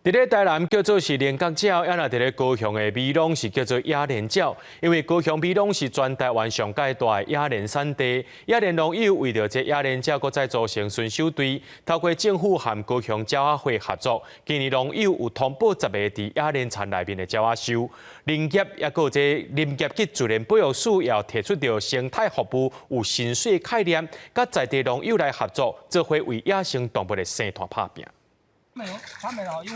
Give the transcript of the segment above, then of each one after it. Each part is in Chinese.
伫咧台南叫做是连角鸟，也那伫咧高雄的美浓是叫做雅莲鸟，因为高雄美浓是全台湾上界大的雅莲产地。雅莲农友为着这雅莲鸟，搁再组成巡守队，透过政府和高雄鸟仔会合作，今年农友有通报10个伫雅莲田内面的鸟仔收。林业也搁这林业及自然保育署也提出着生态服务有薪水概念，甲在地农友来合作，做伙为野生动物的生态打拼。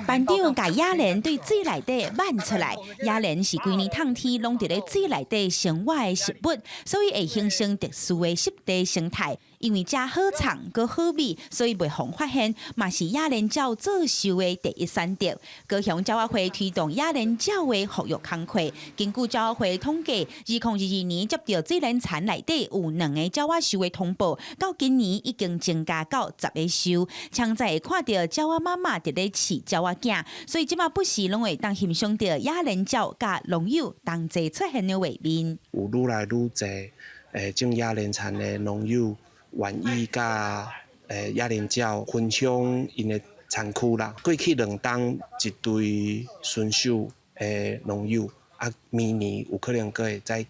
班长把雅莲对水内底挽出来，雅莲是规年冬天拢伫咧水内底生活的食物，所以会形成特殊的湿地生态。因为遮好藏佮好味，所以袂互发现，嘛是雅莲鸟做收的第一选择。高雄鸟仔会推动雅莲鸟的保育工作，根据鸟仔会统计，2022年接到水莲田内底有2个鸟仔收的通报，到今年已经增加到10个收。常在会看到鸟仔妈妈伫咧饲鸟仔囝，所以即马不时拢会当欣赏到雅莲鸟甲农友同齐出现的画面。有愈来愈侪种雅莲田的农友。愿意甲雅莲鸟分享因的产区啦，过去2冬一队巡守的农友，明年有可能会再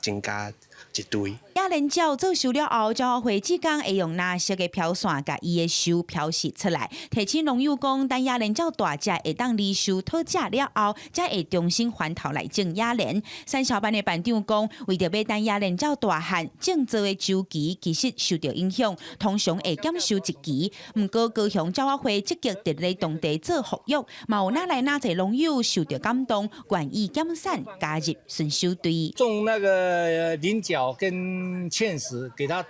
增加一队。雅莲鸟做收了后，鸟仔会只讲会用蓝色的飘线，甲伊的收飘示出来。提醒农友讲，等雅莲鸟大只，会当离收讨价了后，才会重新返头来种雅莲。三小班的班长讲，为着要等雅莲鸟大汉，种植的周期其实受到影响，通常会减收1期。不过高雄鸟仔会积极伫咧当地做服务，嘛有哪来哪侪农友受到感动，愿意减产加入巡守队。种那个菱角跟芡实，给它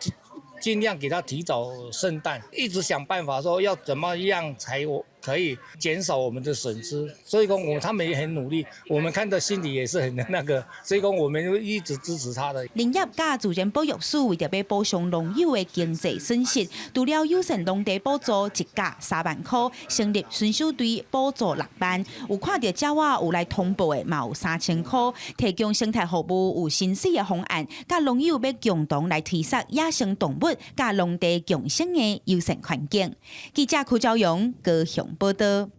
尽量给它提早生蛋，一直想办法说要怎么样才可以减少我们的损失。所以讲他们也很努力，我们看到心里也是很那个，所以讲我们一直支持他的。林业甲自然保育署为着要补偿农友的经济损失，除了友善农地补助1甲3万块，成立巡守队补助6万，有看到鸟仔有来通报的，嘛有3000块，提供生态服务有薪水的方案，甲农友要共同来推广野生动物甲农地共生的友善环境。记者柯昭阳高雄报道。